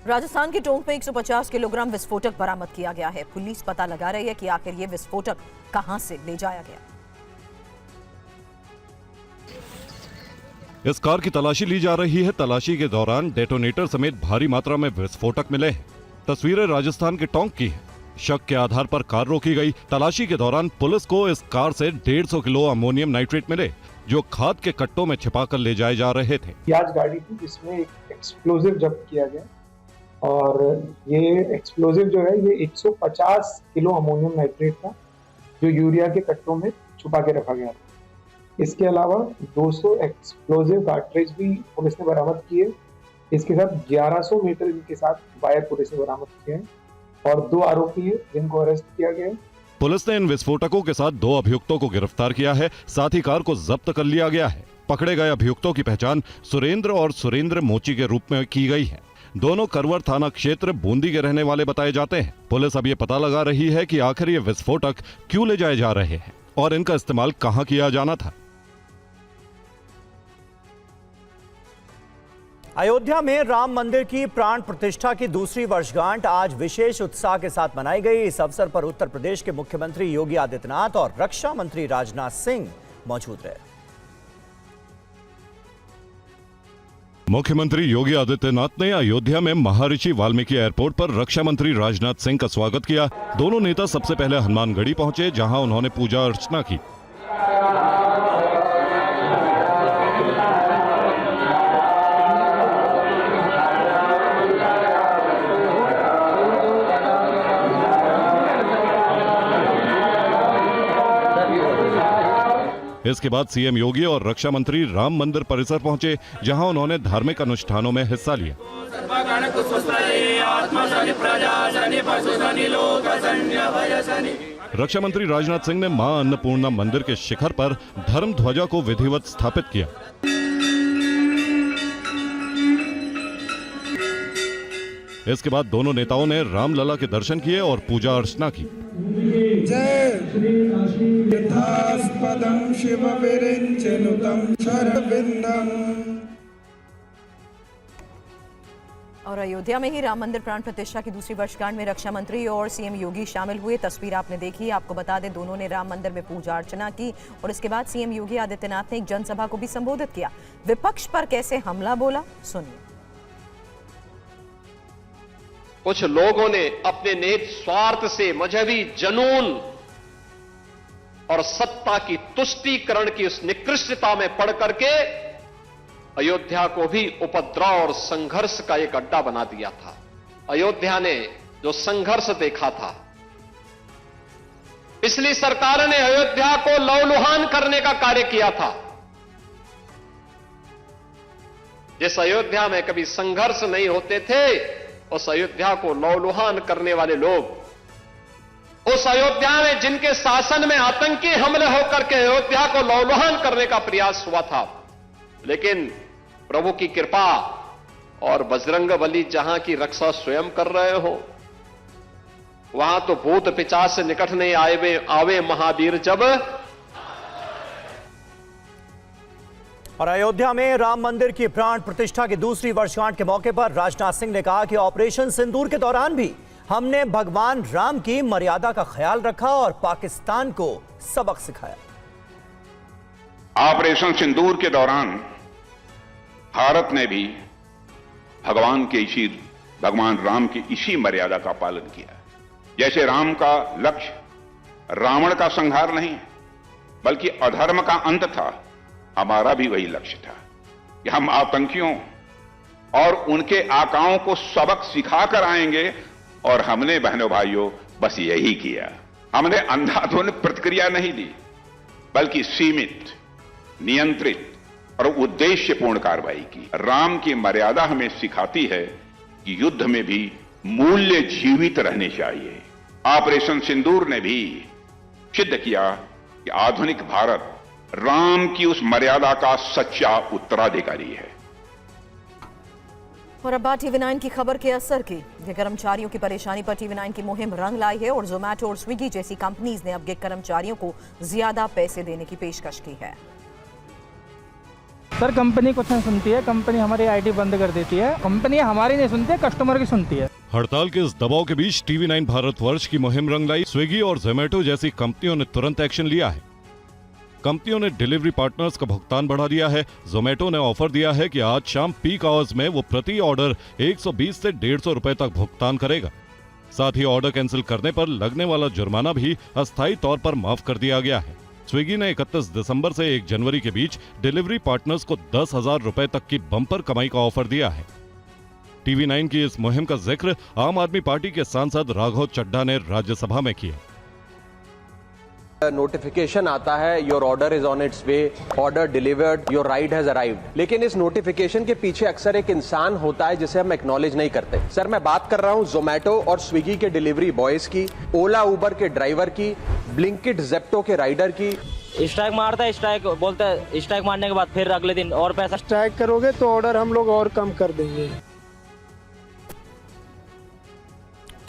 राजस्थान के टोंक में 150 किलोग्राम विस्फोटक बरामद किया गया है। पुलिस पता लगा रही है कि आखिर ये विस्फोटक कहां से ले जाया गया। इस कार की तलाशी ली जा रही है। तलाशी के दौरान डेटोनेटर समेत भारी मात्रा में विस्फोटक मिले हैं। तस्वीरें राजस्थान के टोंक की हैं। शक के आधार पर कार रोकी गई। तलाशी के दौरान पुलिस को इस कार से 150 किलो अमोनियम नाइट्रेट मिले, जो खाद के कट्टों में छिपाकर ले जाए जा रहे थे। प्याज गाड़ी थी जिसमें एक एक्सप्लोजिव जब्त किया गया और ये एक्सप्लोजिव जो है ये 150 किलो अमोनियम नाइट्रेट था, जो यूरिया के कट्टों में छुपा के रखा गया था। इसके अलावा 200 एक्सप्लोजिव कार्ट्रिज भी पुलिस ने बरामद किए। इसके साथ 1100 मीटर इनके साथ वायर पुलिस ने बरामद किए हैं और 2 आरोपी हैं जिनको अरेस्ट किया गया है। पुलिस ने इन विस्फोटकों के साथ 2 अभियुक्तों को गिरफ्तार किया है। साथ ही कार को जब्त कर लिया गया है। पकड़े गए अभियुक्तों की पहचान सुरेंद्र और सुरेंद्र मोची के रूप में की गई है। दोनों करवर थाना क्षेत्र बूंदी के रहने वाले बताए जाते हैं। पुलिस अब ये पता लगा रही है कि आखिर ये विस्फोटक क्यों ले जाए जा रहे हैं और इनका इस्तेमाल कहां किया जाना था। अयोध्या में राम मंदिर की प्राण प्रतिष्ठा की दूसरी वर्षगांठ आज विशेष उत्साह के साथ मनाई गई। इस अवसर पर उत्तर प्रदेश के मुख्यमंत्री योगी आदित्यनाथ और रक्षा मंत्री राजनाथ सिंह मौजूद रहे। मुख्यमंत्री योगी आदित्यनाथ ने अयोध्या में महर्षि वाल्मीकि एयरपोर्ट पर रक्षा मंत्री राजनाथ सिंह का स्वागत किया। दोनों नेता सबसे पहले हनुमानगढ़ी पहुंचे, जहां उन्होंने पूजा अर्चना की। इसके बाद सीएम योगी और रक्षा मंत्री राम मंदिर परिसर पहुंचे, जहां उन्होंने धार्मिक अनुष्ठानों में हिस्सा लिया। रक्षा मंत्री राजनाथ सिंह ने मां अन्नपूर्णा मंदिर के शिखर पर धर्म ध्वजा को विधिवत स्थापित किया। इसके बाद दोनों नेताओं ने रामलला के दर्शन किए और पूजा अर्चना की। और अयोध्या में ही राम मंदिर प्राण प्रतिष्ठा की दूसरी वर्षगांठ में रक्षा मंत्री और सीएम योगी शामिल हुए। तस्वीर आपने देखी। आपको बता दें, दोनों ने राम मंदिर में पूजा अर्चना की और इसके बाद सीएम योगी आदित्यनाथ ने एक जनसभा को भी संबोधित किया। विपक्ष पर कैसे हमला बोला, सुनिए। कुछ लोगों ने अपने निहित स्वार्थ से मजहबी जनून और सत्ता की तुष्टीकरण की उस निकृष्टता में पड़ करके अयोध्या को भी उपद्रव और संघर्ष का एक अड्डा बना दिया था। अयोध्या ने जो संघर्ष देखा था, पिछली सरकार ने अयोध्या को लहूलुहान करने का कार्य किया था। जिस अयोध्या में कभी संघर्ष नहीं होते थे, उस अयोध्या को लहूलुहान करने वाले लोग, उस अयोध्या में जिनके शासन में आतंकी हमले होकर के अयोध्या को लहूलुहान करने का प्रयास हुआ था, लेकिन प्रभु की कृपा और बजरंगबली जहां की रक्षा स्वयं कर रहे हो, वहां तो भूत पिशाच से निकट नहीं आवे महावीर जब। और अयोध्या में राम मंदिर की प्राण प्रतिष्ठा की दूसरी वर्षगांठ के मौके पर राजनाथ सिंह ने कहा कि ऑपरेशन सिंदूर के दौरान भी हमने भगवान राम की मर्यादा का ख्याल रखा और पाकिस्तान को सबक सिखाया। ऑपरेशन सिंदूर के दौरान भारत ने भी भगवान राम की इसी मर्यादा का पालन किया। जैसे राम का लक्ष्य रावण का संहार नहीं बल्कि अधर्म का अंत था, हमारा भी वही लक्ष्य था कि हम आतंकियों और उनके आकाओं को सबक सिखा कर आएंगे। और हमने बहनों भाइयों बस यही किया। हमने अंधाधुंध प्रतिक्रिया नहीं दी, बल्कि सीमित, नियंत्रित और उद्देश्यपूर्ण कार्रवाई की। राम की मर्यादा हमें सिखाती है कि युद्ध में भी मूल्य जीवित रहने चाहिए। ऑपरेशन सिंदूर ने भी सिद्ध किया कि आधुनिक भारत राम की उस मर्यादा का सच्चा उत्तराधिकारी है। और अब बात TV9 की खबर के असर की। कर्मचारियों की परेशानी पर TV9 की मुहिम रंग लाई है और जोमैटो और स्विगी जैसी कंपनीज ने अब गिग कर्मचारियों को ज्यादा पैसे देने की पेशकश की है। सर कंपनी कुछ नहीं सुनती है, कंपनी हमारी आईडी बंद कर देती है। कंपनी हमारी नहीं सुनती है, कस्टमर की सुनती है। हड़ताल के इस दबाव के बीच TV9 भारतवर्ष की मुहिम रंग लाई। स्विगी और जोमेटो जैसी कंपनियों ने तुरंत एक्शन लिया है। कंपनियों ने डिलीवरी पार्टनर्स का भुगतान बढ़ा दिया है। जोमेटो ने ऑफर दिया है कि आज शाम पीक आवर्स में वो प्रति ऑर्डर 120 से 150 रुपए तक भुगतान करेगा। साथ ही ऑर्डर कैंसिल करने पर लगने वाला जुर्माना भी अस्थायी तौर पर माफ कर दिया गया है। स्विगी ने 31 दिसंबर से 1 जनवरी के बीच डिलीवरी पार्टनर्स को 10,000 रुपए तक की बम्पर कमाई का ऑफर दिया है। TV9 की इस मुहिम का जिक्र आम आदमी पार्टी के सांसद राघव चड्ढा ने राज्यसभा में किया। नोटिफिकेशन आता है, your order is on it's way, order delivered, your ride has arrived. लेकिन इस नोटिफिकेशन के पीछे अक्सर एक इंसान होता है जिसे हम एक्नॉलेज नहीं करते। सर मैं बात कर रहा हूं जोमेटो और स्विगी के डिलीवरी बॉयज की, ओला उबर के ड्राइवर की, ब्लिंकिट जेप्टो के राइडर की। स्ट्राइक मारता है, स्ट्राइक बोलता है, स्ट्राइक मारने के बाद फिर अगले दिन और पैसा। स्ट्राइक करोगे तो ऑर्डर हम लोग और कम कर देंगे।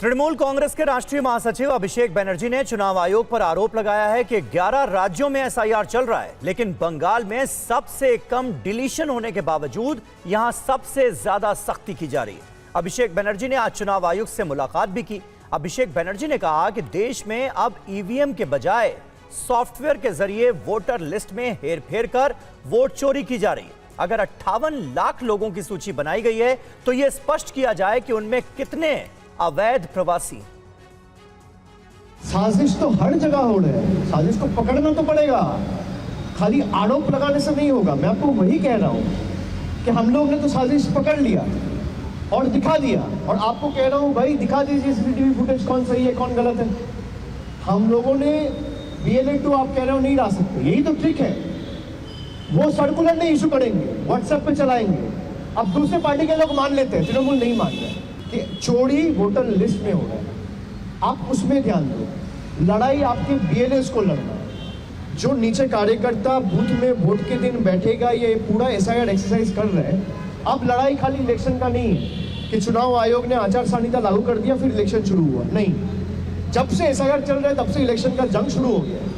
तृणमूल कांग्रेस के राष्ट्रीय महासचिव अभिषेक बनर्जी ने चुनाव आयोग पर आरोप लगाया है कि 11 राज्यों में SIR चल रहा है, लेकिन बंगाल में सबसे कम डिलीशन होने के बावजूद यहां सबसे ज्यादा सख्ती की जा रही है। अभिषेक बनर्जी ने आज चुनाव आयुक्त से मुलाकात भी की। अभिषेक बनर्जी ने कहा कि देश में अब EVM के बजाय सॉफ्टवेयर के जरिए वोटर लिस्ट में हेरफेर कर वोट चोरी की जा रही है। अगर 58 लाख लोगों की सूची बनाई गई है तो यह स्पष्ट किया जाए कि उनमें कितने अवैध प्रवासी। साजिश तो हर जगह हो रहा है, साजिश को पकड़ना तो पड़ेगा, खाली आरोप लगाने से नहीं होगा। मैं आपको वही कह रहा हूं कि हम लोग ने तो साजिश पकड़ लिया और दिखा दिया, और आपको कह रहा हूं भाई दिखा दीजिए CCTV फुटेज, कौन सही है कौन गलत है। हम लोगों ने BLA2 आप कह रहे हो नहीं ला सकते, यही तो ट्रिक है। वो सर्कुलर नहीं इशू करेंगे, व्हाट्सएप पे चलाएंगे। अब दूसरे पार्टी के लोग मान लेते हैं, तृणमूल नहीं मान रहे कि चोरी वोटर लिस्ट में हो रहा है। आप उसमें ध्यान दो। लड़ाई आपके BLAs को लड़ना है। जो नीचे कार्यकर्ता बूथ में वोट के दिन बैठेगा, ये पूरा SIR एक्सरसाइज कर रहे हैं। अब लड़ाई खाली इलेक्शन का नहीं है कि चुनाव आयोग ने आचार संहिता लागू कर दिया फिर इलेक्शन शुरू हुआ, नहीं। जब से SIR चल रहा है तब से इलेक्शन का जंग शुरू हो गया।